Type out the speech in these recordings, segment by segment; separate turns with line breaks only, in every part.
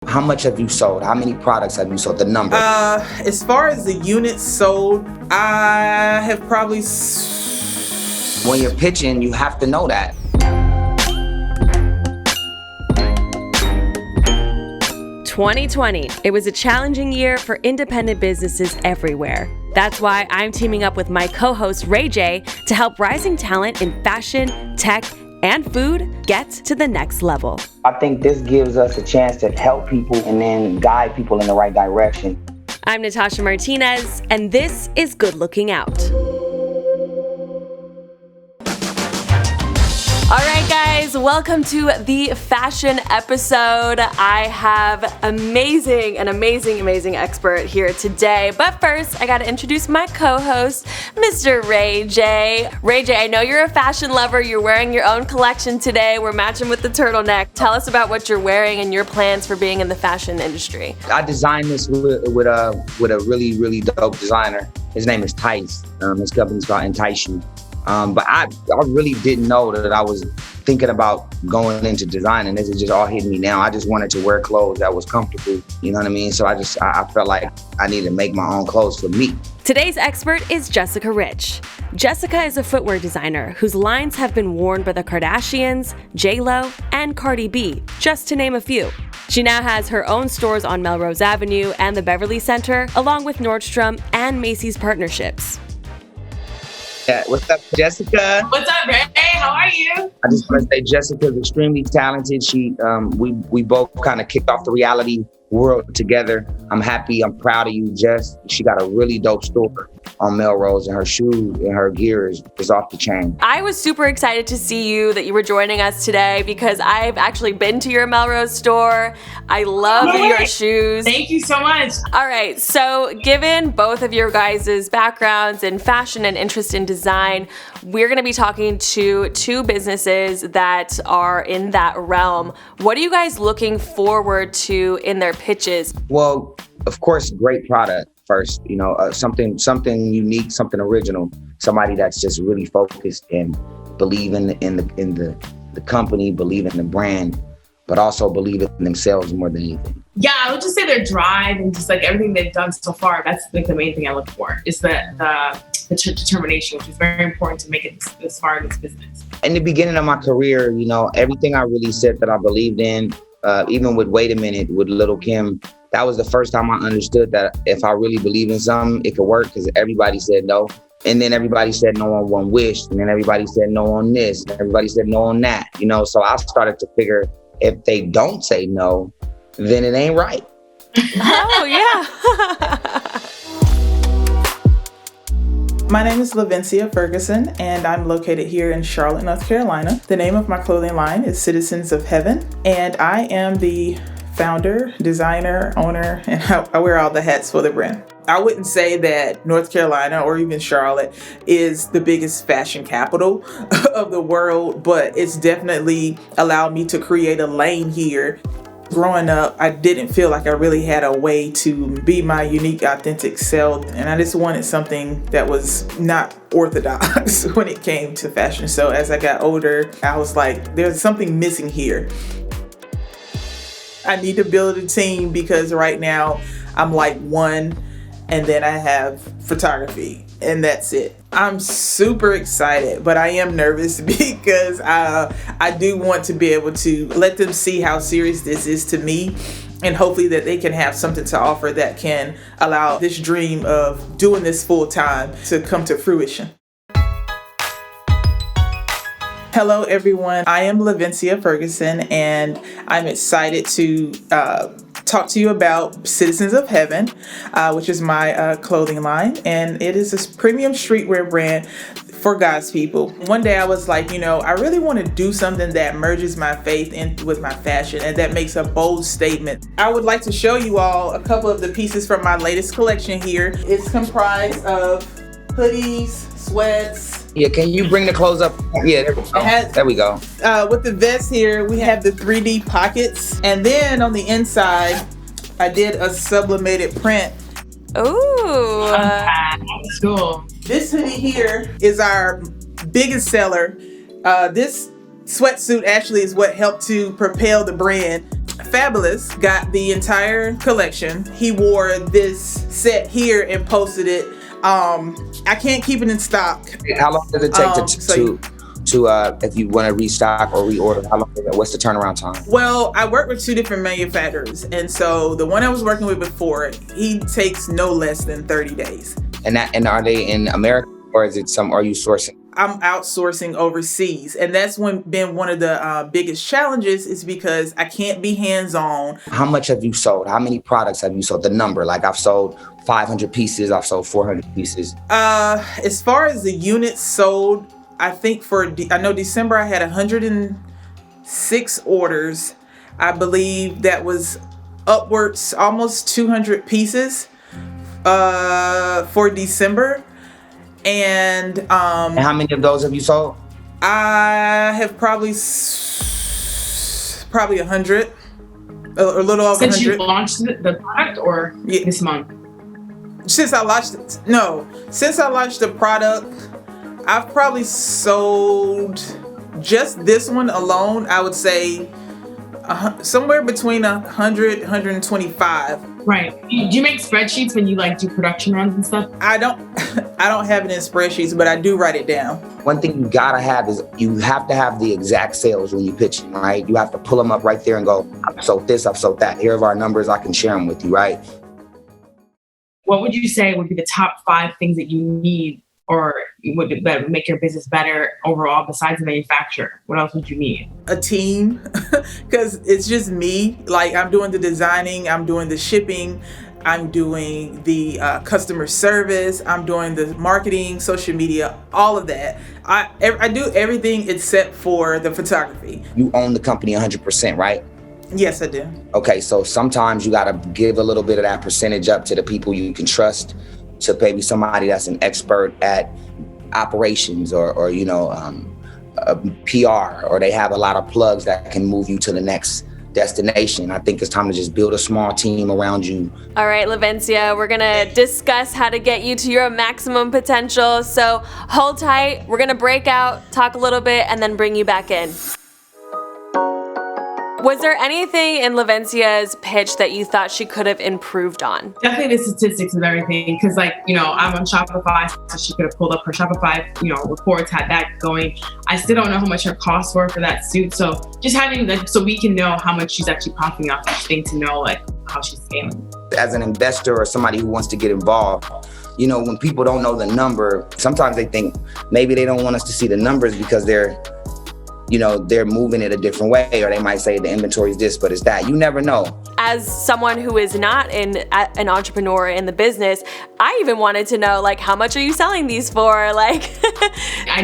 How much have you sold? How many products have you sold? The number?
As far as the units sold, I have probably...
When you're pitching, you have to know that.
"2020. It was a challenging year for independent businesses everywhere. That's why I'm teaming up with my co-host Ray-J to help rising talent in fashion, tech, and food get to the next level.
I think this gives us a chance to help people and then guide people in the right direction.
I'm Natasha Martinez, and this is Good Looking Out. All right, guys, welcome to the fashion episode. I have an amazing expert here today. But first, I got to introduce my co-host, Mr. Ray-J. Ray-J, I know you're a fashion lover. You're wearing your own collection today. We're matching with the turtleneck. Tell us about what you're wearing and your plans for being in the fashion industry.
I designed this with a really dope designer. His name is Tice. His company's called Entice You. But I really didn't know that I was thinking about going into design, and this is just all hitting me now. I just wanted to wear clothes that was comfortable, you know what I mean? So I felt like I needed to make my own clothes for me.
Today's expert is Jessica Rich. Jessica is a footwear designer whose lines have been worn by the Kardashians, J-Lo, and Cardi B, just to name a few. She now has her own stores on Melrose Avenue and the Beverly Center, along with Nordstrom and Macy's partnerships.
Yeah, what's up, Jessica?
What's up, Ray? How are you?
I just want to say Jessica's extremely talented. We both kind of kicked off the reality world together. I'm happy. I'm proud of you, Jess. She got a really dope store on Melrose, and her shoes and her gear is off the chain.
I was super excited to see that you were joining us today because I've actually been to your Melrose store. I love your shoes.
Thank you so much.
All right, so given both of your guys' backgrounds in fashion and interest in design, we're going to be talking to two businesses that are in that realm. What are you guys looking forward to in their pitches?
Well, of course, great product first. You know, something unique, something original. Somebody that's just really focused and believe in the company, believe in the brand, but also believe in themselves more than anything.
Yeah, I would just say their drive and just like everything they've done so far. That's like the main thing I look for. Is the determination, which is very important to make it this far in this business.
In the beginning of my career, you know, everything I really said that I believed in, even with Wait a Minute, with Little Kim, that was the first time I understood that if I really believe in something, it could work, because everybody said no. And then everybody said no on One Wish. And then everybody said no on this. And everybody said no on that. You know, so I started to figure if they don't say no, then it ain't right.
Oh, yeah.
My name is Lavencia Ferguson, and I'm located here in Charlotte, North Carolina. The name of my clothing line is Citizens of Heaven, and I am the founder, designer, owner, and I wear all the hats for the brand. I wouldn't say that North Carolina or even Charlotte is the biggest fashion capital of the world, but it's definitely allowed me to create a lane here. Growing up, I didn't feel like I really had a way to be my unique, authentic self, and I just wanted something that was not orthodox when it came to fashion. So as I got older, I was like, there's something missing here. I need to build a team because right now I'm like one, and then I have photography, and that's it. I'm super excited, but I am nervous because I do want to be able to let them see how serious this is to me, and hopefully that they can have something to offer that can allow this dream of doing this full time to come to fruition. Hello, everyone. I am Lavencia Ferguson, and I'm excited to talk to you about Citizens of Heaven, which is my clothing line, and it is a premium streetwear brand for God's people. One day I was like, I really want to do something that merges my faith in with my fashion and that makes a bold statement. I would like to show you all a couple of the pieces from my latest collection here. It's comprised of hoodies, sweats.
Yeah, can you bring the clothes up? Yeah, there we go. There we go.
With the vest here, we have the 3D pockets. And then on the inside, I did a sublimated print.
Ooh.
That's cool.
This hoodie here is our biggest seller. This sweatsuit actually is what helped to propel the brand. Fabulous got the entire collection. He wore this set here and posted it. I can't keep it in stock.
How long does it take to if you want to restock or reorder? How long? What's the turnaround time?
Well, I work with two different manufacturers, and so the one I was working with before, he takes no less than 30 days.
And are they in America, or is it are you sourcing?
I'm outsourcing overseas, and that's been one of the biggest challenges, is because I can't be hands-on.
How much have you sold? How many products have you sold? The number, like I've sold 500 pieces, I've sold 400 pieces.
As far as the units sold, I think I know December I had 106 orders. I believe that was upwards almost 200 pieces for December. And
how many of those have you sold?
I have probably 100, a little over 100.
Since you launched the product, or this month?
Since I launched the product, I've probably sold just this one alone, I would say somewhere between 100, 125.
Right. Do you make spreadsheets when you do production runs and stuff?
I don't have it in spreadsheets, but I do write it down.
One thing you gotta have is you have to have the exact sales when you pitch them, right? You have to pull them up right there and go, I've sold this, I've sold that. Here are our numbers, I can share them with you, right?
What would you say would be the top 5 things that you need or that would make your business better overall besides the manufacturer? What else would you need?
A team, because it's just me. I'm doing the designing, I'm doing the shipping, I'm doing the customer service, I'm doing the marketing, social media, all of that. I do everything except for the photography.
You own the company 100%, right?
Yes, I do.
Okay, so sometimes you gotta give a little bit of that percentage up to the people you can trust, to maybe somebody that's an expert at operations or PR, or they have a lot of plugs that can move you to the next destination. I think it's time to just build a small team around you.
All right, Levencia, we're gonna discuss how to get you to your maximum potential. So hold tight. We're gonna break out, talk a little bit, and then bring you back in. Was there anything in Levencia's pitch that you thought she could have improved on?
Definitely the statistics of everything, because I'm on Shopify, so she could have pulled up her Shopify, reports, had that going. I still don't know how much her costs were for that suit, so just having so we can know how much she's actually profiting off each thing, to know how she's scaling.
As an investor or somebody who wants to get involved, when people don't know the number, sometimes they think maybe they don't want us to see the numbers because they're moving it a different way, or they might say the inventory is this, but it's that. You never know.
As someone who is not an entrepreneur in the business, I even wanted to know, how much are you selling these for?
I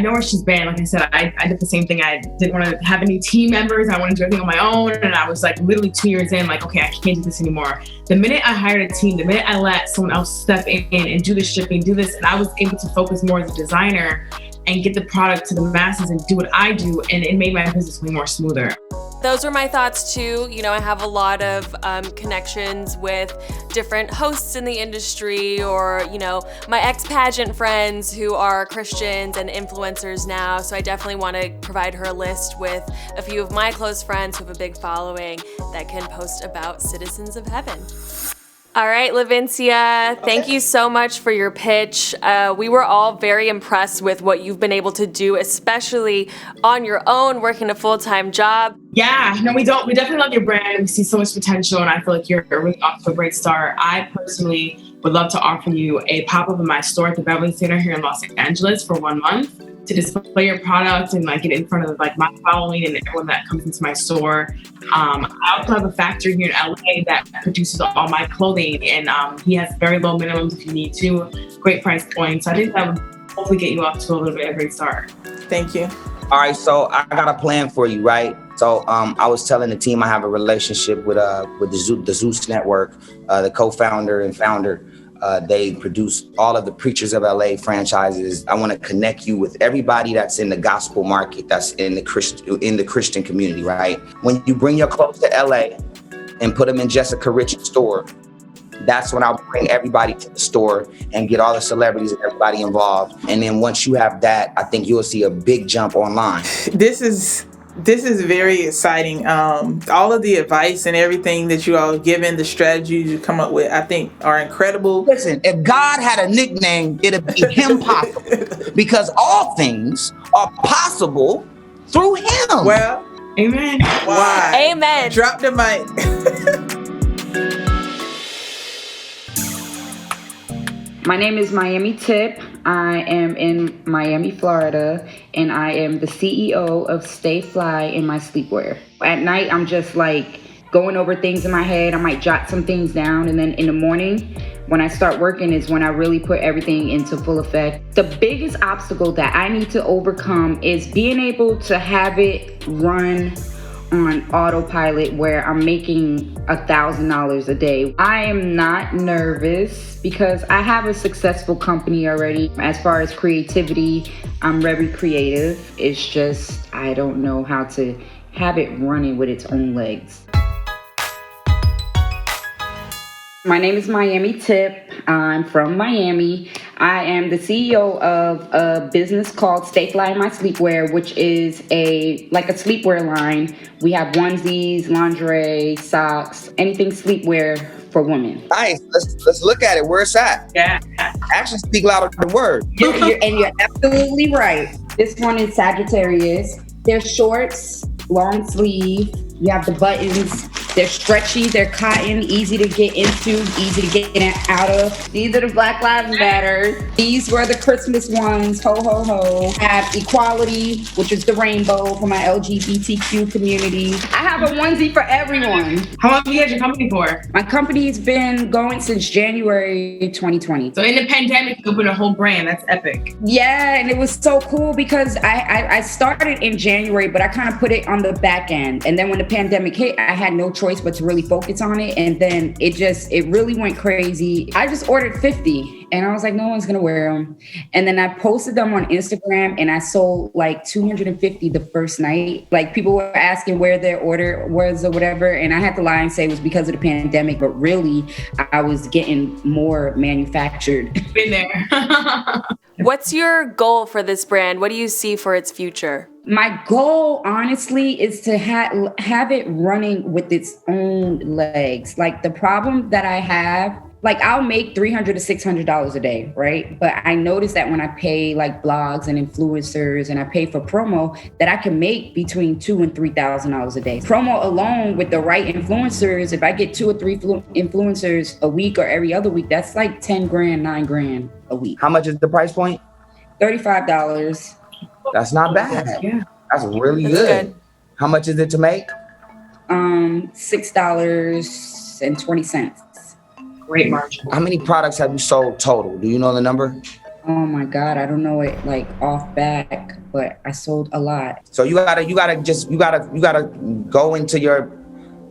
know where she's been. Like I said, I did the same thing. I didn't want to have any team members. I wanted to do everything on my own. And I was literally 2 years in, okay, I can't do this anymore. The minute I hired a team, the minute I let someone else step in and do the shipping, do this, and I was able to focus more as a designer and get the product to the masses and do what I do, and it made my business way more smoother.
Those are my thoughts too. I have a lot of connections with different hosts in the industry, or, my ex-pageant friends who are Christians and influencers now. So I definitely want to provide her a list with a few of my close friends who have a big following that can post about Citizens of Heaven. All right, Levencia, thank you so much for your pitch. We were all very impressed with what you've been able to do, especially on your own, working a full-time job.
Yeah, no, we don't. We definitely love your brand. We see so much potential, and I feel like you're really off to a great start. I personally would love to offer you a pop-up in my store at the Beverly Center here in Los Angeles for 1 month to display your product and get in front of my following and everyone that comes into my store. I also have a factory here in LA that produces all my clothing, and he has very low minimums if you need to, great price points. So I think that would hopefully get you off to a little bit of a great start.
Thank you.
All right, so I got a plan for you, right? So I was telling the team I have a relationship with the Zeus Network, the co-founder and founder. They produce all of the Preachers of LA franchises. I want to connect you with everybody that's in the gospel market, that's in the Christian community, right? When you bring your clothes to LA and put them in Jessica Rich's store, that's when I'll bring everybody to the store and get all the celebrities and everybody involved. And then once you have that, I think you'll see a big jump online.
This is This is very exciting. All of the advice and everything that you all have given, the strategies you come up with, I think are incredible.
Listen, if God had a nickname, it'd be Him Possible, because all things are possible through Him.
Well,
Amen.
why?
Amen.
Drop the mic.
My name is Miami Tip. I am in Miami, Florida, and I am the CEO of Stay Fly in my sleepwear. At night, I'm just like going over things in my head. I might jot some things down, and then in the morning, when I start working is when I really put everything into full effect. The biggest obstacle that I need to overcome is being able to have it run on autopilot where I'm making $1,000 a day. I am not nervous because I have a successful company already. As far as creativity, I'm very creative. It's just I don't know how to have it running with its own legs. My name is Miami Tip. I'm from Miami. I am the CEO of a business called Stay Fly in My Sleepwear, which is a sleepwear line. We have onesies, lingerie, socks, anything sleepwear for women.
Nice. Let's look at it. Where it's at.
Yeah.
Actions speak louder than words.
You're absolutely right. This one is Sagittarius. They're shorts, long sleeve. You have the buttons. They're stretchy, they're cotton, easy to get into, easy to get out of. These are the Black Lives Matter. These were the Christmas ones, ho, ho, ho. I have equality, which is the rainbow for my LGBTQ community. I have a onesie for everyone.
How long have you had your company for?
My company's been going since January 2020.
So in the pandemic, you opened a whole brand. That's epic.
Yeah, and it was so cool because I started in January, but I kind of put it on the back end. And then when the pandemic hit, I had no choice but to really focus on it. And then it really went crazy. I just ordered 50 and I was like, no one's gonna wear them. And then I posted them on Instagram and I sold like 250 the first night. Like people were asking where their order was or whatever. And I had to lie and say it was because of the pandemic, but really I was getting more manufactured.
Been there.
What's your goal for this brand? What do you see for its future?
My goal, honestly, is to have it running with its own legs. Like the problem that I have, like I'll make $300 to $600 a day, right? But I noticed that when I pay like blogs and influencers and I pay for promo, that I can make between $2,000 and $3,000 a day. Promo alone with the right influencers, if I get 2 or 3 influencers a week or every other week, that's like 10 grand, 9 grand a week.
How much is the price point?
$35.
That's not bad.
Yeah.
That's really
That's
good.
good.
How much is it to make?
$6.20.
Great margin.
How many products have you sold total? Do you know the number?
Oh my God, I don't know it like off back, but I sold a lot.
So you gotta go into your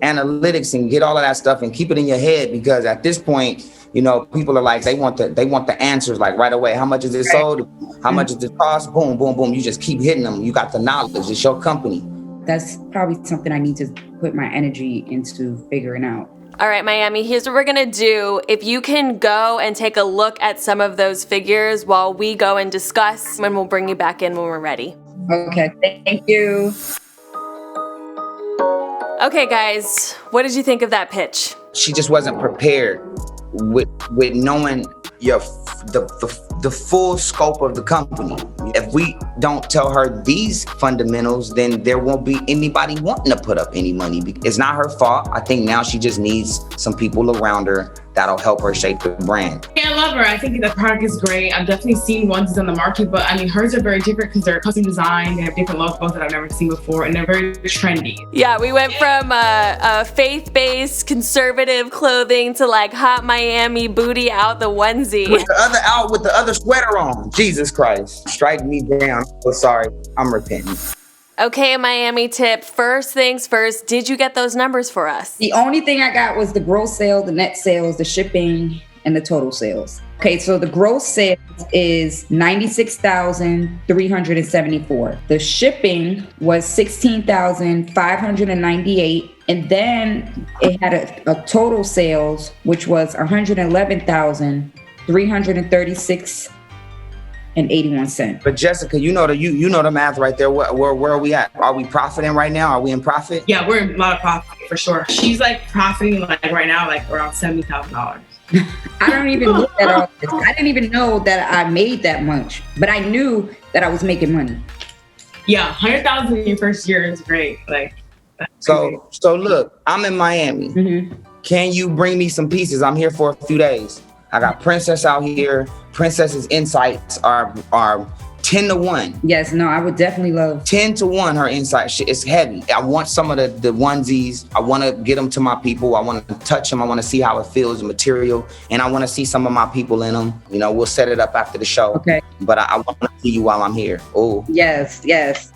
analytics and get all of that stuff and keep it in your head, because at this point, you know, people are like, they want the answers like right away. How much is it sold? How much does it cost? Boom, boom, boom. You just keep hitting them. You got the knowledge. It's your company.
That's probably something I need to put my energy into figuring out.
All right, Miami, here's what we're gonna do. If you can go and take a look at some of those figures while we go and discuss, and we'll bring you back in when we're ready.
Okay, thank you.
Okay, guys, what did you think of that pitch?
She just wasn't prepared with knowing the full scope of the company. If we don't tell her these fundamentals, then there won't be anybody wanting to put up any money. It's not her fault. I think now she just needs some people around her that'll help her shape the brand.
Yeah, I love her. I think the product is great. I've definitely seen onesies on the market, but I mean, hers are very different because they're custom designed. They have different logos that I've never seen before, and they're very trendy.
Yeah, we went from faith-based conservative clothing to like hot Miami booty out the onesie.
With the other sweater on. Jesus Christ. Strike me down. Oh, sorry. I'm repenting.
Okay, Miami Tip, first things first, did you get those numbers for us?
The only thing I got was the gross sales, the net sales, the shipping, and the total sales. Okay, so the gross sales is $96,374. The shipping was $16,598. And then it had a total sales, which was $111,336. $1.81.
But Jessica, you know the math right there. Where are we at? Are we profiting right now? Are we in profit?
Yeah, we're in a lot of profit for sure. She's like profiting like right now, like around $70,000.
I don't even look at all this. I didn't even know that I made that much, but I knew that I was making money.
Yeah, $100,000 in your first year is great. Like,
so look, I'm in Miami.
Mm-hmm.
Can you bring me some pieces? I'm here for a few days. I got Princess out here. Princess's insights are 10-1.
Yes, no, I would definitely love
10-1. Her insight it's heavy. I want some of the onesies. I want to get them to my people. I want to touch them. I want to see how it feels, the material, and I want to see some of my people in them. You know, we'll set it up after the show.
Okay.
But I want to see you while I'm here. Oh.
Yes.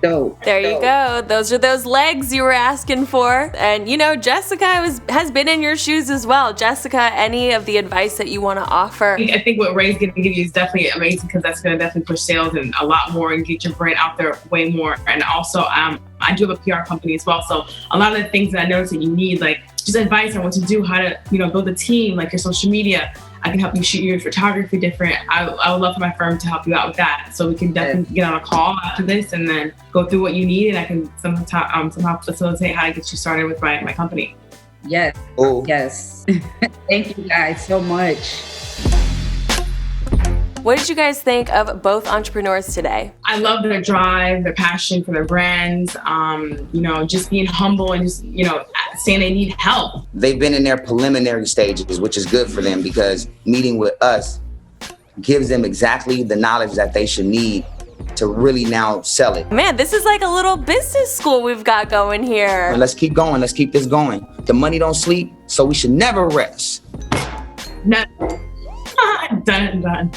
Dope.
There you go. Those are those legs you were asking for. And you know, Jessica has been in your shoes as well. Jessica, any of the advice that you want to offer?
I think what Ray's going to give you is definitely amazing, because that's going to definitely push sales and a lot more and get your brand out there way more. And also, I do have a PR company as well. So a lot of the things that I noticed that you need, like just advice on what to do, how to, build a team, like your social media. I can help you shoot your photography different. I would love for my firm to help you out with that. So we can definitely get on a call after this and then go through what you need, and I can somehow facilitate how to get you started with my company.
Yes.
Oh.
Yes. Thank you guys so much.
What did you guys think of both entrepreneurs today?
I love their drive, their passion for their brands, just being humble and just, saying they need help.
They've been in their preliminary stages, which is good for them, because meeting with us gives them exactly the knowledge that they should need to really now sell it.
Man, this is like a little business school we've got going here.
Let's keep going. Let's keep this going. The money don't sleep, so we should never rest.
No. Done.